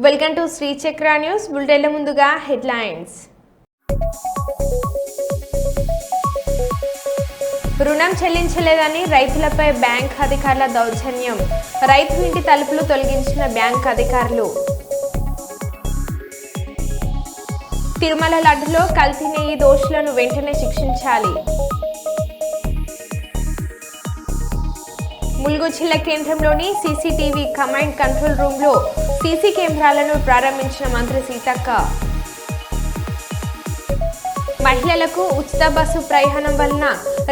Welcome to Shri చక్ర news బులెటిన్ల ముందుగా headlines. రుణం చెల్లించలేదని రైతులపై బ్యాంక్ అధికారుల దౌర్జన్యం. రైతు ఇంటి తలుపులు తొలగించిన బ్యాంక్ అధికారులు. తిరుమల లడ్డులో కల్తీ నెయ్యి దోషులను వెంటనే శిక్షించాలి. ములుగు జిల్లా కేంద్రంలోని సీసీటీవీ కమాండ్ కంట్రోల్ రూమ్లో సీసీ కెమెరాలను ప్రారంభించిన మంత్రి సీతక్క. మహిళలకు ఉచిత బస్సు ప్రయాణం వలన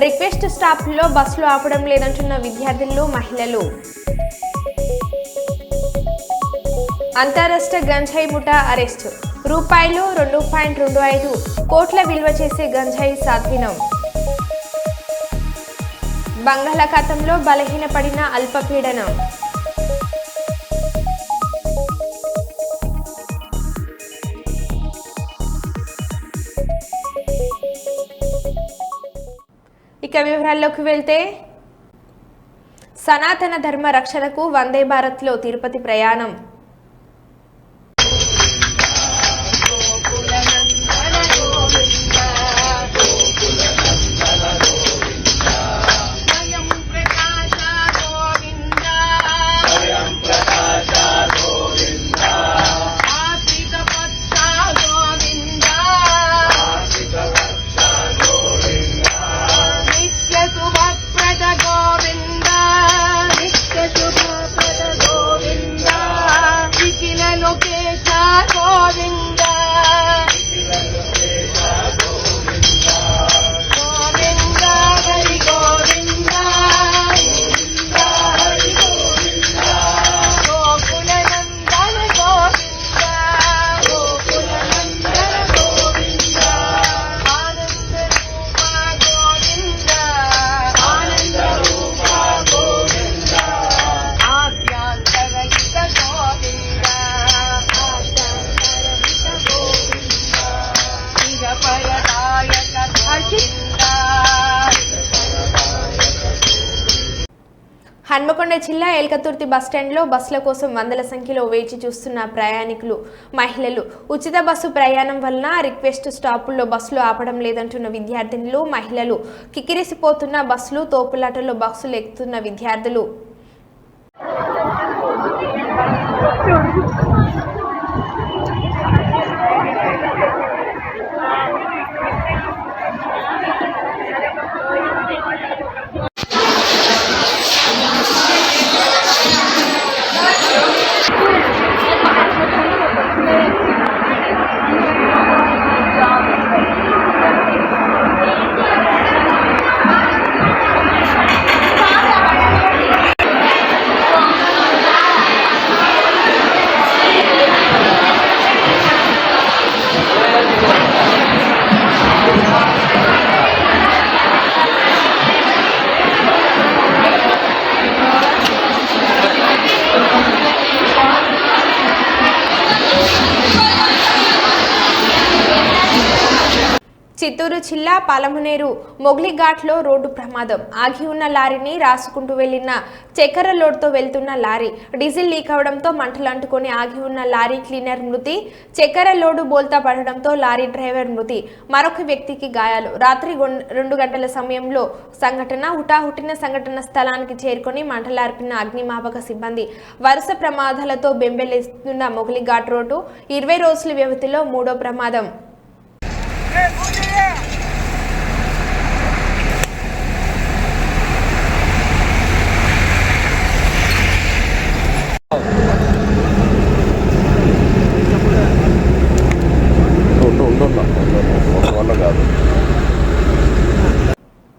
రిక్వెస్ట్ స్టాప్లో బస్సులు ఆపడం లేదంటున్న విద్యార్థులు, మహిళలు. అంతరాష్ట్ర గంజాయి ముఠా అరెస్టు. రూపాయలు 2.25 కోట్ల విలువ చేసే గంజాయి స్వాధీనం. బంగాళాఖాతంలో బలహీనపడిన అల్పపీడనం. ఇక వివరాల్లోకి వెళ్తే, సనాతన ధర్మ రక్షణకు వందే భారత్లో తిరుపతి ప్రయాణం. హన్మకొండ జిల్లా ఎల్కతుర్తి బస్టాండ్లో బస్సుల కోసం వందల సంఖ్యలో వేచి చూస్తున్న ప్రయాణికులు, మహిళలు. ఉచిత బస్సు ప్రయాణం వలన రిక్వెస్ట్ స్టాపుల్లో బస్సులు ఆపడం లేదంటున్న విద్యార్థినులు, మహిళలు. కిక్కిరిసిపోతున్న బస్సులు, తోపులాటలో బస్సులు ఎక్కుతున్న విద్యార్థులు. చిత్తూరు జిల్లా పాలమునేరు మొగ్లిఘాట్లో రోడ్డు ప్రమాదం. ఆగి ఉన్న లారీని రాసుకుంటూ వెళ్లిన చక్కెర లోడ్తో వెళ్తున్న లారీ డీజిల్ లీక్ అవడంతో మంటలు అంటుకొని ఆగి ఉన్న లారీ క్లీనర్ మృతి. చక్కెర లోడు బోల్తా పడడంతో లారీ డ్రైవర్ మృతి, మరొక వ్యక్తికి గాయాలు. రాత్రి 2 గంటల సమయంలో సంఘటన. హుటాహుటిన సంఘటన స్థలానికి చేరుకొని మంటలార్పిన అగ్నిమాపక సిబ్బంది. వరుస ప్రమాదాలతో బెంబేలెత్తుతున్న మొగ్లిఘాట్ రోడ్డు 20 రోజుల వ్యవధిలో 3వ ప్రమాదం.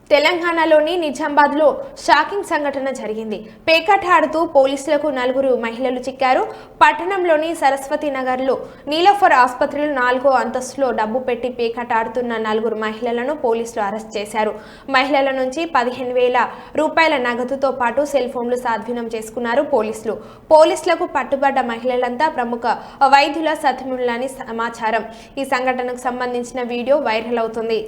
తెలంగాణలోని నిజామాబాద్లో షాకింగ్ సంఘటన జరిగింది. పేకాట ఆడుతూ పోలీసులకు 4 మహిళలు చిక్కారు. పట్టణంలోని సరస్వతి నగర్లో నీలోఫర్ ఆసుపత్రిలో 4వ అంతస్తులో డబ్బు పెట్టి పేకాట ఆడుతున్న 4 మహిళలను పోలీసులు అరెస్ట్ చేశారు. మహిళల నుంచి 15,000 రూపాయల నగదుతో పాటు సెల్ ఫోన్లు స్వాధీనం చేసుకున్నారు పోలీసులు. పోలీసులకు పట్టుబడ్డ మహిళలంతా ప్రముఖ వైద్యుల సతీమణులని సమాచారం. ఈ సంఘటనకు సంబంధించిన వీడియో వైరల్ అవుతుంది.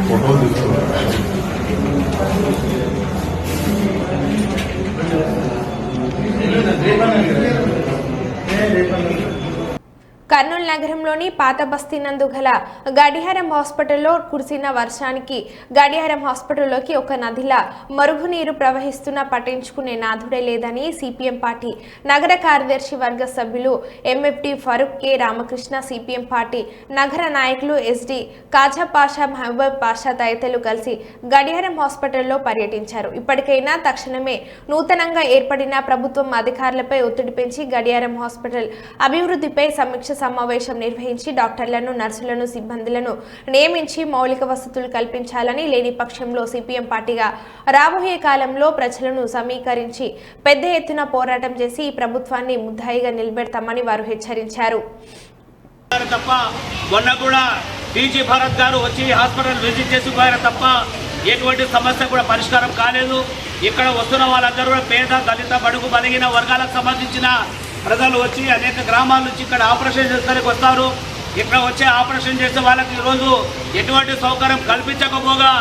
फोटो दिखो నగరంలోని పాత బస్తీ నందు గల గడియారం హాస్పిటల్లో కురిసిన వర్షానికి గడియారం హాస్పిటల్లోకి ఒక నదిలా మరుగునీరు ప్రవహిస్తున్నా పట్టించుకునే నాథుడే లేదని సిపిఎం పార్టీ నగర కార్యదర్శి వర్గ సభ్యులు MFT Farooq K Ramakrishna, CPM party నగర నాయకులు ఎస్డి కాజా పాషా, మహబూబ్ పాషా తదితరులు కలిసి గడియారం హాస్పిటల్లో పర్యటించారు. ఇప్పటికైనా తక్షణమే నూతనంగా ఏర్పడిన ప్రభుత్వం అధికారులపై ఒత్తిడి పెంచి గడియారం హాస్పిటల్ అభివృద్ధిపై సమీక్ష సమావేశం నిర్వహించి డాక్టర్లను, నర్సులను, సిబ్బందులను నియమించి మౌలిక వసతులు కల్పించాలని, లేని పక్షంలో సిపిఎం పార్టీగా రాబోయే కాలంలో ప్రజలను సమీకరించి పెద్ద ఎత్తున పోరాటం చేసి ఈ ప్రభుత్వాన్ని ముద్దాయిగా నిలబెడతామని వారు హెచ్చరించారు. తప్ప మొన్న కూడా టీజీ భరత్ గారు వచ్చి హాస్పిటల్ విజిట్ చేసిపోయారు తప్ప ఎటువంటి సమస్య కూడా పరిష్కారం కాలేదు. ఇక్కడ వస్తున్న వాళ్ళందరూ కూడా పేద, దళిత, బడుగు బలిగిన వర్గాలకు సంబంధించిన ప్రజలు వచ్చి అనేక గ్రామాల నుంచి ఇక్కడ ఆపరేషన్ చేస్తానికి వస్తారు. ఇక్కడ వచ్చే ఆపరేషన్ చేసే వాళ్ళకి ఈరోజు ఎటువంటి సౌకర్యం కల్పించకపోగా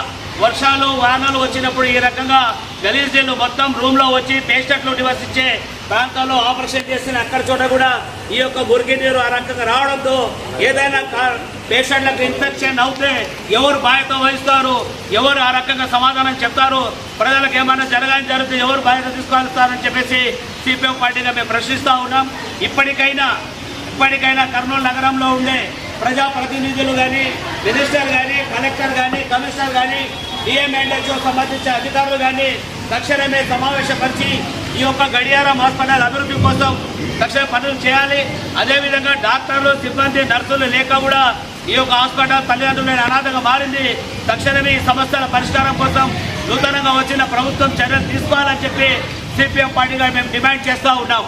వర్షాలు వానలు వచ్చినప్పుడు ఈ రకంగా గలీజీలు మొత్తం రూమ్లో వచ్చి పేషెంట్లు నివసించే ప్రాంతాల్లో ఆపరేషన్ చేసిన అక్కడ చోట కూడా ఈ యొక్క మురికి నీరు ఆ రకంగా రావడంతో ఏదైనా పేషెంట్లకు ఇన్ఫెక్షన్ అవుతే ఎవరు బాధ్యత వహిస్తారు, ఎవరు ఆ రకంగా సమాధానం చెప్తారు, ప్రజలకు ఏమైనా జరిగితే ఎవరు బాధ్యత తీసుకోవాలని చెప్పేసి సిపిఎం పార్టీగా మేము ప్రశ్నిస్తూ ఉన్నాం. ఇప్పటికైనా కర్నూలు నగరంలో ఉండే ప్రజాప్రతినిధులు కానీ, మినిస్టర్ కానీ, కలెక్టర్ కానీ, కమిషనర్ కానీ, డిఎంఎండ్హెచ్ఓ సంబంధించిన అధికారులు కానీ తక్షణమే సమావేశపరిచి ఈ యొక్క గడియారం హాస్పిటల్ అభివృద్ధి కోసం తక్షణ పనులు చేయాలి. అదేవిధంగా డాక్టర్లు, సిబ్బంది, నర్సులు లేక కూడా ఈ యొక్క హాస్పిటల్ తల్లిదండ్రులైన అనాథగా మారింది. తక్షణమే ఈ సమస్యల పరిష్కారం కోసం నూతనంగా వచ్చిన ప్రభుత్వం చర్యలు తీసుకోవాలని చెప్పి సిపిఎం పార్టీగా మేము డిమాండ్ చేస్తూ ఉన్నాం.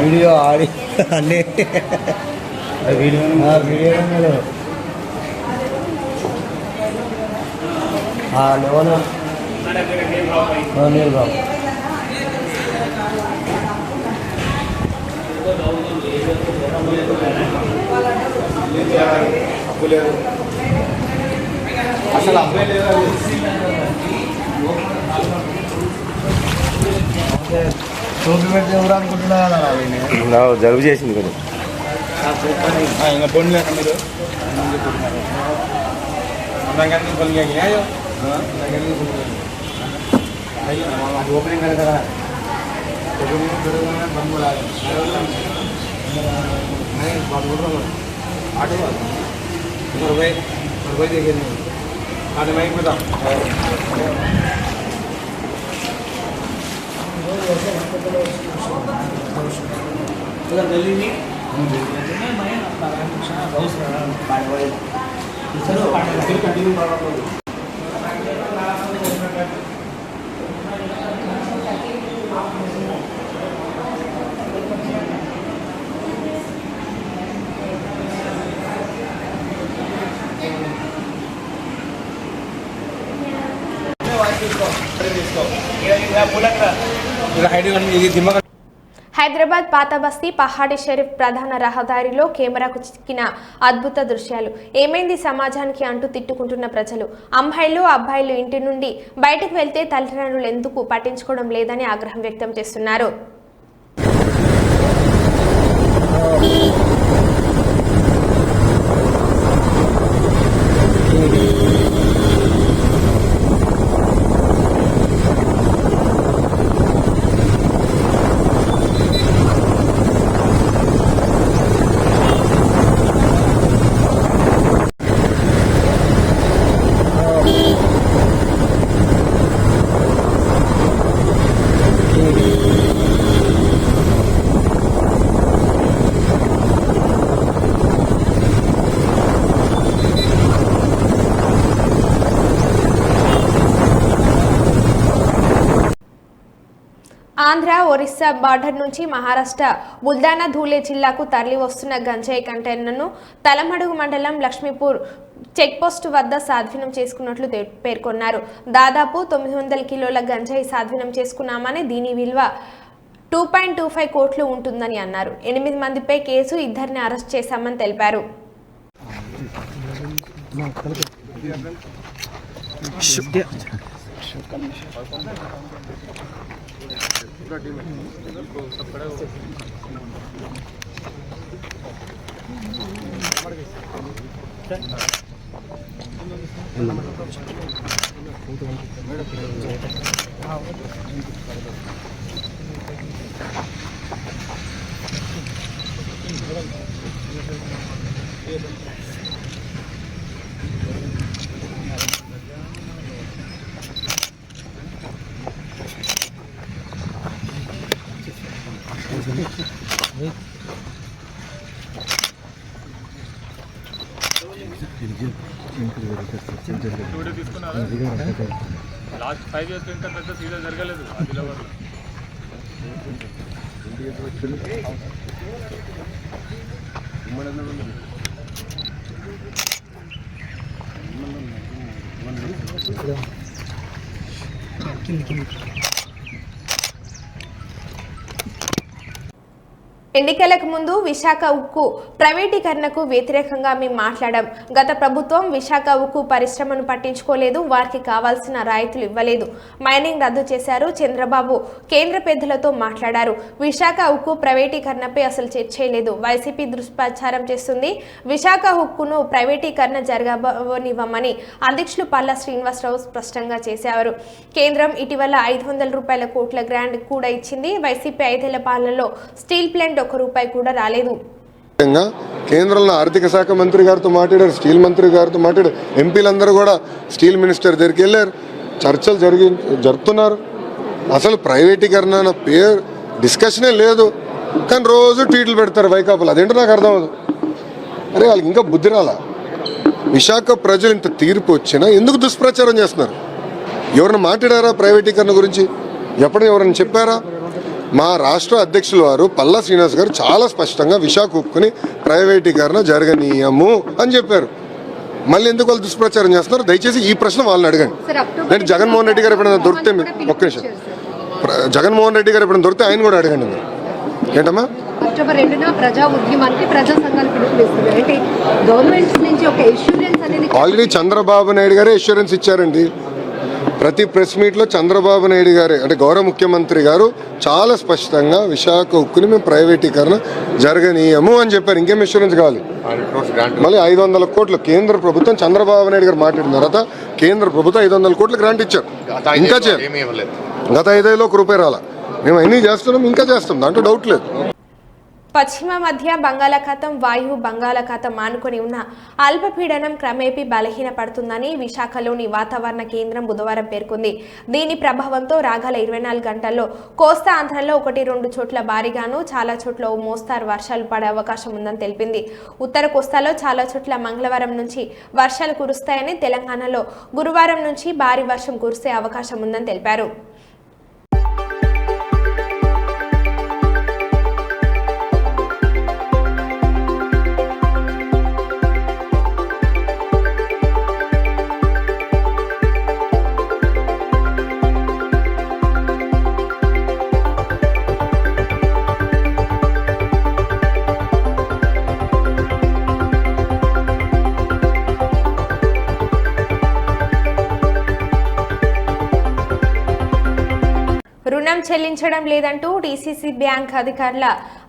వీడియో ఆడి అన్నీ వీడియో నీరు బాబు అసలు అబ్బాయి లేదా టోపీ పెడితే ఎవరు అనుకుంటున్నా జలుబు చేసింది కదా ఇంకా పొండి లేక మీరు ఓపెనింగ్ కదా ఆటో रुपये देखिए आने में बता दिल्ली హైదరాబాద్ పాత బస్తీ పహాడి షరీఫ్ ప్రధాన రహదారిలో కెమెరాకు చిక్కిన అద్భుత దృశ్యాలు. ఏమైంది సమాజానికి అంటూ తిట్టుకుంటున్న ప్రజలు. అమ్మాయిలు, అబ్బాయిలు ఇంటి నుండి బయటకు వెళ్తే తల్లిదండ్రులు ఎందుకు పట్టించుకోవడం లేదని ఆగ్రహం వ్యక్తం చేస్తున్నారు. ఆంధ్ర ఒరిస్సా బార్డర్ నుంచి మహారాష్ట్ర బుల్దానా ధూలే జిల్లాకు తరలి వస్తున్న గంజాయి కంటైనర్ను తలమడుగు మండలం లక్ష్మీపూర్ చెక్పోస్టు వద్ద స్వాధీనం చేసుకున్నట్లు పేర్కొన్నారు. దాదాపు 900 కిలోల గంజాయి స్వాధీనం చేసుకున్నామని, దీని విలువ 2.25 కోట్లు ఉంటుందని అన్నారు. 8 మందిపై కేసు, 2ని అరెస్ట్ చేశామని తెలిపారు. లాస్ట్ 5 years ఇంకా పెద్ద సీజన్ జరగలేదు ఆదిలాబాద్. ఎన్నికలకు ముందు విశాఖ ఉక్కు ప్రైవేటీకరణకు వ్యతిరేకంగా మేము మాట్లాడాం. గత ప్రభుత్వం విశాఖ ఉక్కు పరిశ్రమను పట్టించుకోలేదు, వారికి కావాల్సిన రాయితీలు ఇవ్వలేదు, మైనింగ్ రద్దు చేశారు. చంద్రబాబు కేంద్ర పెద్దలతో మాట్లాడారు. విశాఖ ఉక్కు ప్రైవేటీకరణపై అసలు చర్చలేదు. వైసీపీ దుష్ప్రచారం చేస్తుంది. విశాఖ ఉక్కును ప్రైవేటీకరణ జరగనివ్వమని అధ్యక్షులు పల్లా శ్రీనివాసరావు స్పష్టంగా చేశారు. కేంద్రం ఇటీవల 500 కోట్ల గ్రాంట్ కూడా ఇచ్చింది. వైసీపీ 5 ఏళ్ల పాలనలో స్టీల్ ప్లాంట్ ₹1 కూడా రాలేదు. కేంద్రంలో ఆర్థిక శాఖ మంత్రి గారితో మాట్లాడారు, స్టీల్ మంత్రి గారితో మాట్లాడారు, ఎంపీలందరూ కూడా స్టీల్ మినిస్టర్ దగ్గరికి వెళ్ళారు, చర్చలు జరుపుతున్నారు. అసలు ప్రైవేటీకరణ అన్న పేరు డిస్కషనే లేదు. కానీ రోజు ట్వీట్లు పెడతారు వైకాపాలు. అదేంటో నాకు అర్థం అవ్వదు. అరే వాళ్ళకి ఇంకా బుద్ధి రాలా? విశాఖ ప్రజలు ఇంత తీర్పు వచ్చినా ఎందుకు దుష్ప్రచారం చేస్తున్నారు? ఎవరైనా మాట్లాడారా ప్రైవేటీకరణ గురించి? ఎప్పుడు ఎవరైనా చెప్పారా? మా రాష్ట్ర అధ్యక్షుల వారు పల్లా శ్రీనివాస్ గారు చాలా స్పష్టంగా విశాఖ ఉక్కుని ప్రైవేటీకరణ జరగనీయము అని చెప్పారు. మళ్ళీ ఎందుకు వాళ్ళు దుష్ప్రచారం చేస్తున్నారు? దయచేసి ఈ ప్రశ్న వాళ్ళని అడగండి. నేను జగన్మోహన్ రెడ్డి గారు ఎప్పుడైనా దొరికితే, ఒక్క నిమిషం, జగన్మోహన్ రెడ్డి గారు ఎప్పుడైనా దొరికితే ఆయన కూడా అడగండి. మీరు ఏంటమ్మా? అక్టోబర్ 2న ప్రజా ఉద్యమానికి ప్రజా సంఘాలు పిలుపునిస్తుంది. అంటే గవర్నమెంట్ నుంచి ఒక ఇన్సూరెన్స్ అనేది ఆల్రెడీ చంద్రబాబు నాయుడు గారే ఇన్సూరెన్స్ ఇచ్చారండి. ప్రతి ప్రెస్ మీట్లో చంద్రబాబు నాయుడు గారే, అంటే గౌరవ ముఖ్యమంత్రి గారు చాలా స్పష్టంగా విశాఖ ఉక్కుని మేము ప్రైవేటీకరణ జరగనీయము అని చెప్పారు. ఇంకేం ఇన్సూరెన్స్ కావాలి? మళ్ళీ 500 కోట్లు కేంద్ర ప్రభుత్వం, చంద్రబాబు నాయుడు గారు మాట్లాడిన తర్వాత కేంద్ర ప్రభుత్వం 500 కోట్లు గ్రాంట్ ఇచ్చారు. ఇంకా చేయాలి. గత 5 ఏళ్ళలో ₹1 రాలా. మేము అన్నీ చేస్తున్నాం, ఇంకా చేస్తాం, దాంట్లో డౌట్ లేదు. పశ్చిమ మధ్య బంగాళాఖాతం, వాయువు బంగాళాఖాతం ఆనుకొని ఉన్న అల్పపీడనం క్రమేపీ బలహీనపడుతుందని విశాఖలోని వాతావరణ కేంద్రం బుధవారం పేర్కొంది. దీని ప్రభావంతో రాగల 24 గంటల్లో కోస్తా ఆంధ్రలో 1-2 చోట్ల భారీగాను, చాలా చోట్ల ఓ మోస్తారు వర్షాలు పడే అవకాశం ఉందని తెలిపింది. ఉత్తర కోస్తాలో చాలా చోట్ల మంగళవారం నుంచి వర్షాలు కురుస్తాయని, తెలంగాణలో గురువారం నుంచి భారీ వర్షం కురిసే అవకాశం ఉందని తెలిపారు. రుణం చెల్లించడం లేదంటూ డీసీసీ బ్యాంక్ అధికారుల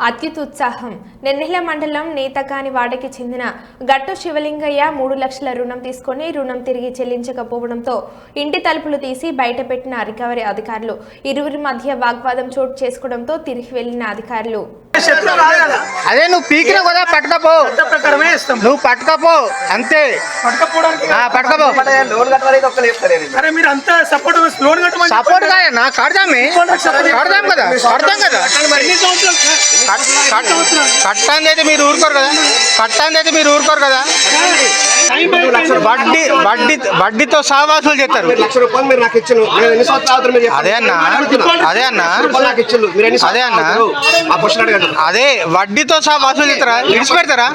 అత్యుత్సాహం. నెన్నెల మండలం నేతకాని వాడకి చెందిన గట్టు శివలింగయ్య 3 లక్షల రుణం తీసుకొని రుణం తిరిగి చెల్లించకపోవడంతో ఇంటి తలుపులు తీసి బయటపెట్టిన రికవరీ అధికారులు. ఇరువురి మధ్య వాగ్వాదం చోటు చేసుకోవడంతో తిరిగి వెళ్లిన అధికారులు అదే నువ్వు పీకిన కదా పట్టుకపో, నువ్వు పట్టుకపో అంతే. పట్టుకపో సపోర్ట్ కాదన్నా, కడదామే కడదాం కదా, కడదాం కదా. కట్టాంది అయితే మీరు ఊరుకోరు కదా, కట్టాంది అయితే మీరు ఊరుకోరు కదా. వడ్డీతో సహా వసూలు చేస్తారు. అదే అన్న, అదే అన్న, అదే అన్న, అదే వడ్డీతో సహా వసూలు చేస్తారా? విడిచిపెడతారా?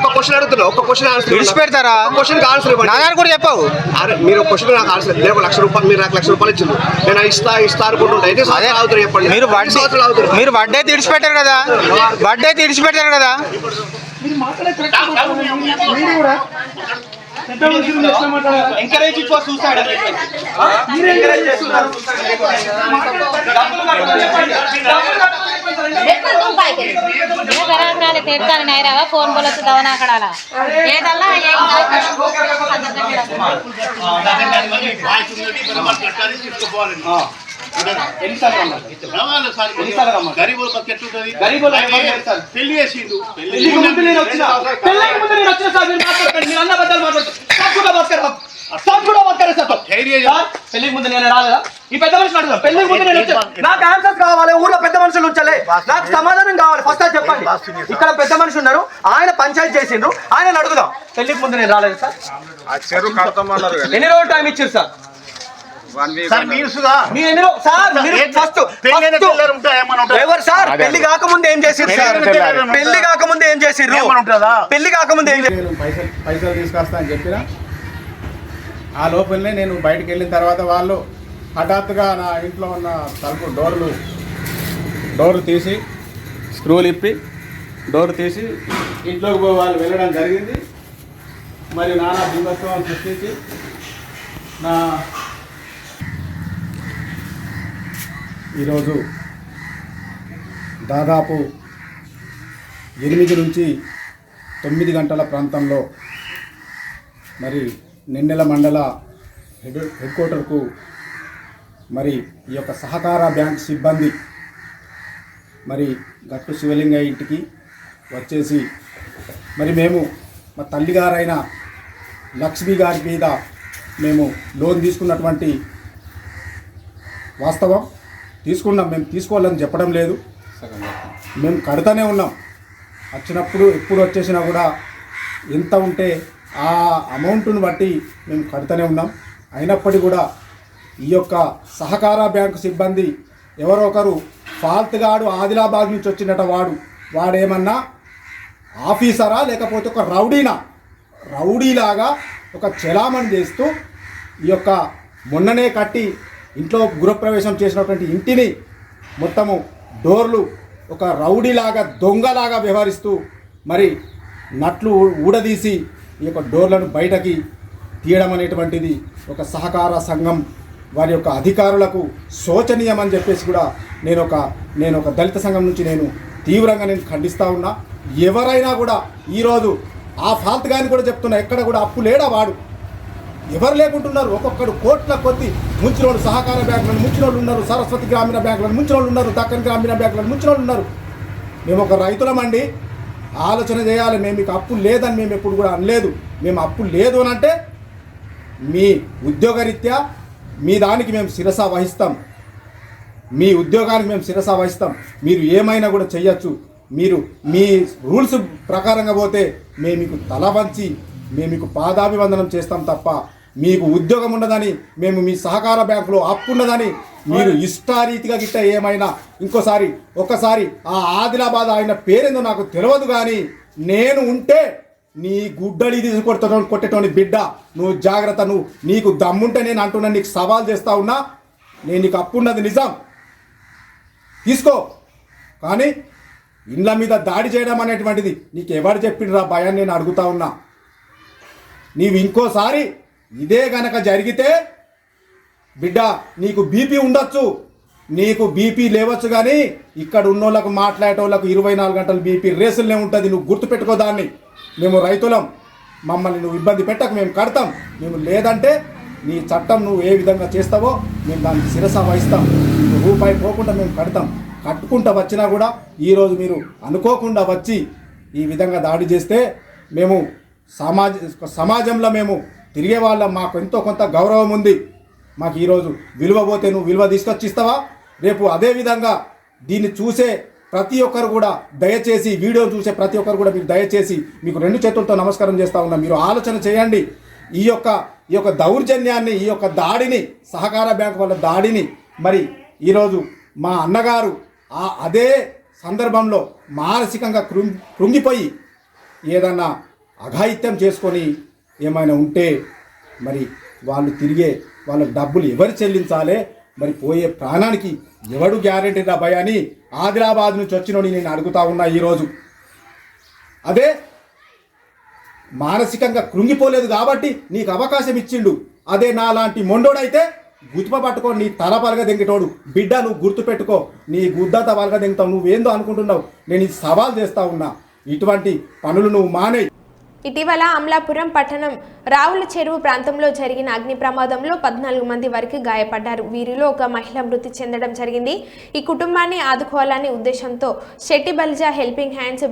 విడిచిపెడతారా? నా దాన్ని కూడా చెప్పవు. మీరు క్వశ్చన్ నాకు ఆన్సర్ లేదు. ₹1,00,000 మీరు నాకు ₹1,00,000 ఇచ్చింది, నేను ఇస్తా అనుకుంటుంటా. చెప్పండి, మీరు వడ్డీ అయితే విడిచిపెట్టారు కదా, వడ్డీ అయితే విడిచిపెట్టారు కదా. ఎంకరేజ్ ఫర్ సూసైడ్ फोन बोला तो दवा कड़ा పెళ్లికి ముందు నేను రాలేదా? ఈ పెద్ద మనుషులు అడుగుదా? పెళ్లికి ముందు నేను నాకు ఆన్సర్స్ కావాలి. ఊర్లో పెద్ద మనుషులు ఉంచలే, నాకు సమాధానం కావాలి. ఫస్ట్ అది చెప్పండి. ఇక్కడ పెద్ద మనుషులు ఉన్నారు, ఆయన పంచాయతీ చేసిండ్రు, ఆయన అడుగుదాం. పెళ్లికి ముందు నేను రాలేదు సార్. ఎన్ని రోజులు టైం ఇచ్చారు సార్? ఎవరు సార్? పెళ్లి కాకముందు ఏం చేసిర్రు? పెళ్లి కాకముందు ఏం చేసిర్రు? పెళ్లి కాకముందు ఏం చేసిర్రు? పైసలు తీసుకొస్తా అని చెప్పిన ఆ లోపలనే నేను బయటకు వెళ్ళిన తర్వాత వాళ్ళు హఠాత్తుగా నా ఇంట్లో ఉన్న తలుపు డోర్లు తీసి స్క్రూలు ఇప్పి డోర్ తీసి ఇంట్లోకి వాళ్ళు వెళ్ళడం జరిగింది. మరి నానా దిగ్భత్వం సృష్టించి నా ఈరోజు దాదాపు 8 నుంచి 9 గంటల ప్రాంతంలో మరి నిన్నెల మండల హెడ్ క్వార్టర్కు మరి ఈ యొక్క సహకార బ్యాంక్ సిబ్బంది మరి గట్టు శివలింగయ్య ఇంటికి వచ్చేసి మరి మేము మా తల్లిగారైన లక్ష్మి గారి మీద మేము లోన్ తీసుకున్నటువంటి వాస్తవం. తీసుకున్నాం, మేము తీసుకోవాలని చెప్పడం లేదు, మేము కడుతూనే ఉన్నాం. వచ్చినప్పుడు ఎప్పుడు వచ్చేసినా కూడా ఎంత ఉంటే ఆ అమౌంట్ను బట్టి మేము కడుతూనే ఉన్నాం. అయినప్పటికీ కూడా ఈ యొక్క సహకార బ్యాంకు సిబ్బంది ఎవరో ఒకరు ఫాల్తుగాడు ఆదిలాబాద్ నుంచి వచ్చినట వాడేమన్నా ఆఫీసరా లేకపోతే ఒక రౌడీలాగా ఒక చెలామణి చేస్తూ ఈ యొక్క మొన్ననే కట్టి ఇంట్లో గృహప్రవేశం చేసినటువంటి ఇంటిని మొత్తము డోర్లు ఒక రౌడీలాగా దొంగలాగా వ్యవహరిస్తూ మరి నట్లు ఊడదీసి ఈ యొక్క డోర్లను బయటకి తీయడం అనేటువంటిది ఒక సహకార సంఘం వారి యొక్క అధికారులకు శోచనీయమని చెప్పేసి కూడా నేను ఒక దళిత సంఘం నుంచి నేను తీవ్రంగా ఖండిస్తూ ఉన్నా. ఎవరైనా కూడా ఈరోజు ఆ ఫాల్త్ గాని కూడా చెప్తున్నా, ఎక్కడ కూడా అప్పు లేడా వాడు, ఎవరు లేకుంటున్నారు. ఒక్కొక్కడు కోట్ల కొద్ది ముంచిన వాళ్ళు సహకార బ్యాంకులను ముంచిన వాళ్ళు ఉన్నారు, సరస్వతి గ్రామీణ బ్యాంకులను ముంచిన వాళ్ళు ఉన్నారు, దక్కన్ గ్రామీణ బ్యాంకులను ముంచిన వాళ్ళు ఉన్నారు. మేము ఒక రైతులమండి, ఆలోచన చేయాలి. మేము మీకు అప్పు లేదని మేము ఎప్పుడు కూడా అనలేదు. మేము అప్పు లేదు అని అంటే మీ ఉద్యోగరీత్యా మీ దానికి మేము శిరస వహిస్తాం, మీ ఉద్యోగానికి మేము శిరస వహిస్తాం. మీరు ఏమైనా కూడా చెయ్యొచ్చు. మీరు మీ రూల్స్ ప్రకారంగా పోతే మేము మీకు తల వంచి మేము మీకు పాదాభివందనం చేస్తాం తప్ప మీకు ఉద్యోగం ఉండదని, మేము మీ సహకార బ్యాంకులో అప్పు ఉన్నదని మీరు ఇష్టారీతిగా గిట్ట ఏమైనా ఒకసారి ఆ ఆదిలాబాద్ ఆయన పేరేందో నాకు తెలియదు, కానీ నేను ఉంటే నీ గుడ్డలి కొట్టేటోని బిడ్డ, నువ్వు జాగ్రత్త. నీకు దమ్ముంటే నేను అంటున్నా, నీకు సవాల్ చేస్తా ఉన్నా. నేను నీకు అప్పు ఉన్నది నిజం, తీసుకో. కానీ ఇండ్ల మీద దాడి చేయడం అనేటువంటిది నీకు ఎవరు చెప్పిండ్రా భయాన్ని నేను అడుగుతా ఉన్నా. నీవు ఇంకోసారి ఇదే గనక జరిగితే బిడ్డ నీకు బీపీ ఉండొచ్చు, నీకు బీపీ లేవచ్చు, కానీ ఇక్కడ ఉన్నోళ్ళకు మాట్లాడేటోళ్ళకు 24 గంటలు బీపీ రేసులనే ఉంటుంది. నువ్వు గుర్తుపెట్టుకో దాన్ని. మేము రైతులం, మమ్మల్ని నువ్వు ఇబ్బంది పెట్టక మేము కడతాం. మేము లేదంటే నీ చట్టం నువ్వు ఏ విధంగా చేస్తావో మేము దానికి శిరస వహిస్తాం. రూపాయి పోకుండా మేము కడతాం. కట్టుకుంటూ వచ్చినా కూడా ఈరోజు మీరు అనుకోకుండా వచ్చి ఈ విధంగా దాడి చేస్తే మేము సమాజంలో మేము తిరిగే వాళ్ళం, మాకు ఎంతో కొంత గౌరవం ఉంది. మాకు ఈరోజు విలువ పోతే నువ్వు విలువ తీసుకొచ్చి ఇస్తావా? రేపు అదేవిధంగా దీన్ని చూసే ప్రతి ఒక్కరు కూడా దయచేసి, వీడియో చూసే ప్రతి ఒక్కరు కూడా మీరు దయచేసి మీకు 2 చేతులతో నమస్కారం చేస్తూ ఉన్నా. మీరు ఆలోచన చేయండి. ఈ యొక్క దౌర్జన్యాన్ని, ఈ యొక్క దాడిని, సహకార బ్యాంకు వాళ్ళ దాడిని మరి ఈరోజు మా అన్నగారు అదే సందర్భంలో మానసికంగా కృంగిపోయి ఏదన్నా అఘాయిత్యం చేసుకొని ఏమైనా ఉంటే మరి వాళ్ళు తిరిగే వాళ్ళ డబ్బులు ఎవరు చెల్లించాలి? మరి పోయే ప్రాణానికి ఎవడు గ్యారెంటీ రా భయ అని ఆదిలాబాద్ నుంచి వచ్చినోని నేను అడుగుతా ఉన్నా. ఈరోజు అదే మానసికంగా కృంగిపోలేదు కాబట్టి నీకు అవకాశం ఇచ్చిండు. అదే నా లాంటి మొండోడైతే గుర్తుప పట్టుకో, నీ తల పలగ దెంగటోడు బిడ్డ, నువ్వు గుర్తుపెట్టుకో, నీ గుద్దంత పలగ దెంగుతావు. నువ్వేందో అనుకుంటున్నావు, నేను ఇది సవాల్ చేస్తా ఉన్నా. ఇటువంటి పనులు నువ్వు మానే. ఇటీవల అమలాపురం పట్టణం రావుల చెరువు ప్రాంతంలో జరిగిన అగ్ని ప్రమాదంలో 14 మంది వరకు గాయపడ్డారు. వీరిలో ఒక మహిళ మృతి చెందడం జరిగింది. ఈ కుటుంబాన్ని ఆదుకోవాలనే ఉద్దేశంతో శెట్టి బలిజ హెల్పింగ్ హ్యాండ్స్,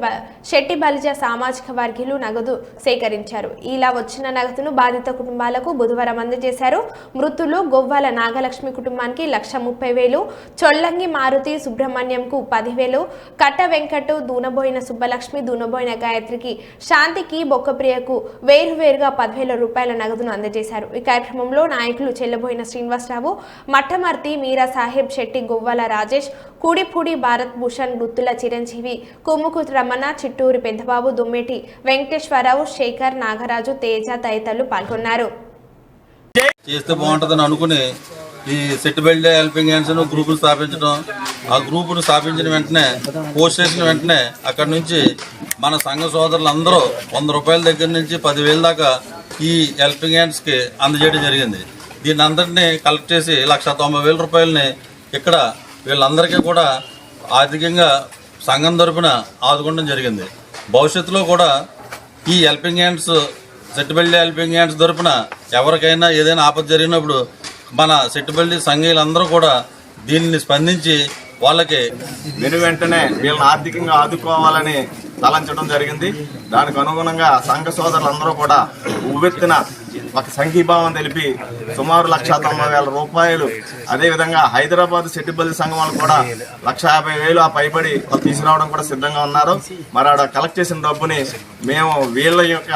శెట్టి బలిజ సామాజిక వర్గీయులు నగదు సేకరించారు. ఇలా వచ్చిన నగదును బాధిత కుటుంబాలకు బుధవారం అందజేశారు. మృతులు గొవ్వాల నాగలక్ష్మి కుటుంబానికి 1,30,000, చొల్లంగి మారుతి సుబ్రహ్మణ్యంకు 10,000, కట్ట వెంకట్, దూనబోయిన సుబ్బలక్ష్మి, దూనబోయిన గాయత్రికి, శాంతికి, బొక్కప్రియకు వేరువేరుగా 10,000 రూపాయల నగదును అందజేశారు. ఈ కార్యక్రమంలో నాయకులు చెల్లబోయిన శ్రీనివాసరావు, మట్టమర్తి, మీరా సాహెబ్, శెట్టి, గొవ్వాల రాజేష్, కూడిపూడి భారత్ భూషణ్, గుత్తుల చిరంజీవి, కుమ్ముకు రమణ, చిట్టూరి పెద్దబాబు, దుమ్మేటి వెంకటేశ్వరరావు, శేఖర్, నాగరాజు, తేజ తదితరులు పాల్గొన్నారు. చేస్తే బాగుంటుందని అనుకుని ఈ సెట్ బెల్ట్ హెల్పింగ్ హ్యాండ్స్ గ్రూపులు స్థాపించడం, ఆ గ్రూపును స్థాపించిన వెంటనే పోస్ట్ చేసిన వెంటనే అక్కడి నుంచి మన సంఘ సోదరులందరూ 100 రూపాయల దగ్గర నుంచి 10,000 దాకా ఈ హెల్పింగ్ హ్యాండ్స్కి అందజేయడం జరిగింది. దీన్ని అందరినీ కలెక్ట్ చేసి 1,90,000 రూపాయలని ఇక్కడ వీళ్ళందరికీ కూడా ఆర్థికంగా సంఘం తరపున ఆదుకోవడం జరిగింది. భవిష్యత్తులో కూడా ఈ హెల్పింగ్ హ్యాండ్స్, సెట్టుబెల్లి హెల్పింగ్ హ్యాండ్స్ తరపున ఎవరికైనా ఏదైనా ఆపద జరిగినప్పుడు మన సెట్టుబెల్లి సంఘీయులందరూ కూడా దీనిని స్పందించి వాళ్ళకి వెంటనే వీళ్ళని ఆర్థికంగా ఆదుకోవాలని తలంచడం జరిగింది. దానికి అనుగుణంగా సంఘ సోదరులందరూ కూడా ఉవ్వెత్తిన ఒక సంఘీభావం తెలిపి సుమారు 1,90,000 రూపాయలు, అదేవిధంగా హైదరాబాద్ సెట్టిబల్లి సంఘం వాళ్ళు కూడా 1,50,000 ఆ పైబడి తీసుకురావడం కూడా సిద్ధంగా ఉన్నారు. మరి ఆడ కలెక్ట్ చేసిన డబ్బుని మేము వీళ్ళ యొక్క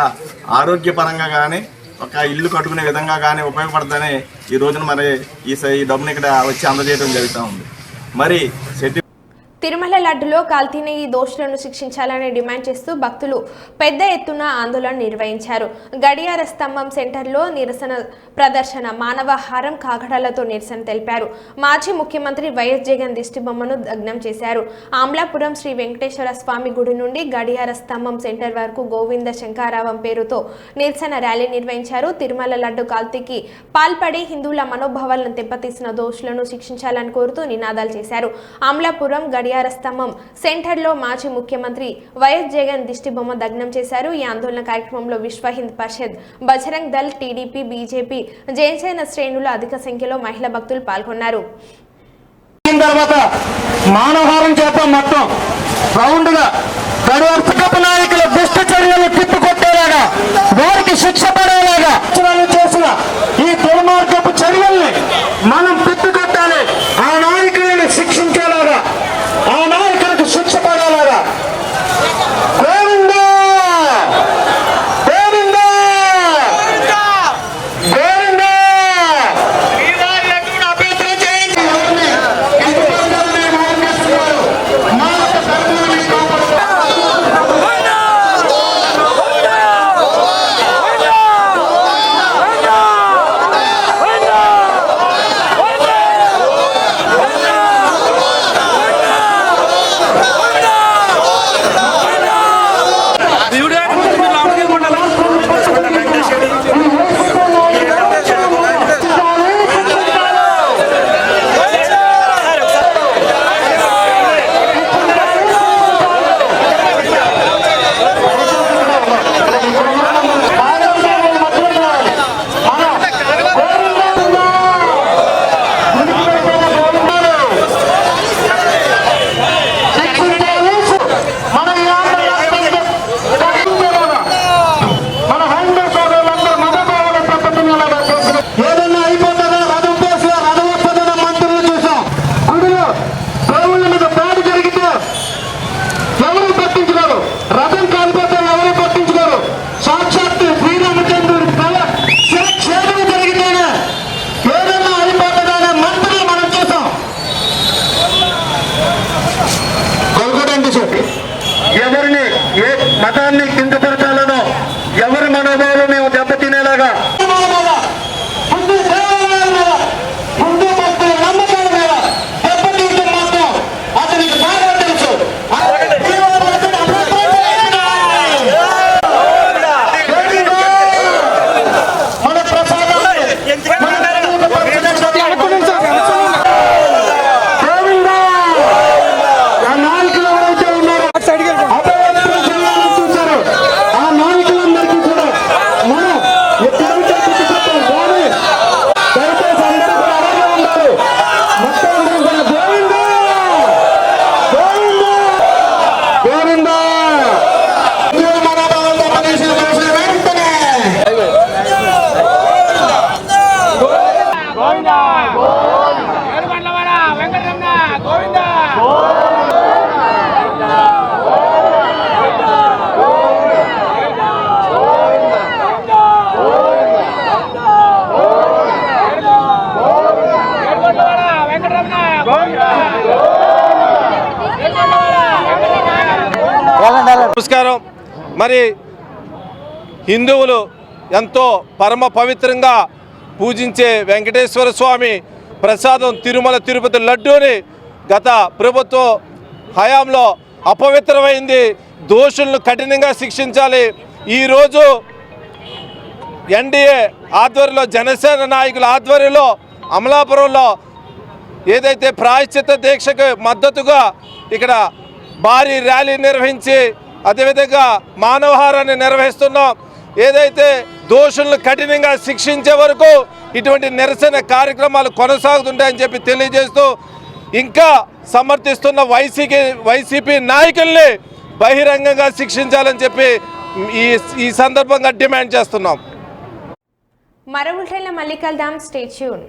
ఆరోగ్యపరంగా కానీ ఒక ఇల్లు కట్టుకునే విధంగా కానీ ఉపయోగపడుతుందని ఈ రోజున మరి ఈ డబ్బుని ఇక్కడ వచ్చి అందజేయడం జరుగుతూ ఉంది. మరి తిరుమల లడ్డులో కాల్తీని ఈ దోషులను శిక్షించాలని డిమాండ్ చేస్తూ భక్తులు పెద్ద ఎత్తున ఆందోళన నిర్వహించారు. గడియార స్తంభం సెంటర్లో నిరసన ప్రదర్శన, మానవహారం, కాగడాలతో నిరసన తెలిపారు. మాజీ ముఖ్యమంత్రి వైఎస్ జగన్ దిష్టిబొమ్మను దగ్నం చేశారు. ఆమ్లాపురం శ్రీ వెంకటేశ్వర స్వామి గుడి నుండి గడియార స్తంభం సెంటర్ వరకు గోవింద శంకారావం పేరుతో నిరసన ర్యాలీ నిర్వహించారు. తిరుమల లడ్డు కాల్తీకి పాల్పడి హిందువుల మనోభావాలను దెబ్బతీసిన దోషులను శిక్షించాలని కోరుతూ నినాదాలు చేశారు. ఆమ్లాపురం గడియార స్తంభం సెంటర్లో మాజీ ముఖ్యమంత్రి వైఎస్ జగన్ దిష్టిబొమ్మ దగ్నం చేశారు. ఈ ఆందోళన కార్యక్రమంలో విశ్వ హింద్ పరిషత్, బజరంగ్ దళ్, టీడీపీ, బీజేపీ, జనసేన శ్రేణులు అధిక సంఖ్యలో మహిళా భక్తులు పాల్గొన్నారు. మానవహారం చేద్దాం, మొత్తం రౌండ్ గా గడియార నాయకుల దుష్ట చర్యలు తిప్పికొట్టేలాగా, వారికి శిక్ష పడేలాగా చేసిన ఈ దుర్మార్గపు చర్యల్ని మనం తిప్పికొట్టాలి. ఆ నాయకులను శిక్షించేలాగా, ఆ నాయకులకు శిక్ష పడేలాగా. గోవిందా గోవిందా గోవిందా. మతాన్ని కించపరచాలనో ఎవరి మనోభావాలు మేము దెబ్బతినేలాగా హిందూ దేవాలయాల మీద హిందూ భక్తుల నమ్మకాల మీద దెబ్బతీయడం మాత్రం అతనికి బాగా తెలుసు. మన ప్రసాదాన్ని ఆ నాయకులు ఎవరైతే ఉన్నారో అపవిత్రం చేయాలని చూశారో ఆ నాయకులందరికీ కూడా మనం ఎప్పుడైతే గుర్తుపెట్టాం కానీ దయచేసి అందరూ కూడా అలాగే ఉండాలి. మొత్తం అందరూ కూడా గోవింద గోవింద గోవింద హిందూ మనోభావాలతో పనిచేసిన మనుషులు వెంటనే నమస్కారం. మరి హిందువులు ఎంతో పరమ పవిత్రంగా పూజించే వెంకటేశ్వర స్వామి ప్రసాదం తిరుమల తిరుపతి లడ్డూని గత ప్రభుత్వం హయాంలో అపవిత్రమైంది. దోషులను కఠినంగా శిక్షించాలి. ఈరోజు ఎన్డీఏ ఆధ్వర్యంలో జనసేన నాయకుల ఆధ్వర్యంలో అమలాపురంలో ఏదైతే ప్రాయశ్చిత్త దీక్షకు మద్దతుగా ఇక్కడ భారీ ర్యాలీ నిర్వహించి అదేవిధంగా మానవహారాన్ని నిర్వహిస్తున్నాం. ఏదైతే దోషులను కఠినంగా శిక్షించే వరకు ఇటువంటి నిరసన కార్యక్రమాలు కొనసాగుతుంటాయని చెప్పి తెలియజేస్తూ ఇంకా సమర్థిస్తున్న వైసీపీ నాయకుల్ని బహిరంగంగా శిక్షించాలని చెప్పి ఈ సందర్భంగా డిమాండ్ చేస్తున్నాం. మరో బులెటిన్లో మళ్ళీ కలుద్దాం. Stay tune.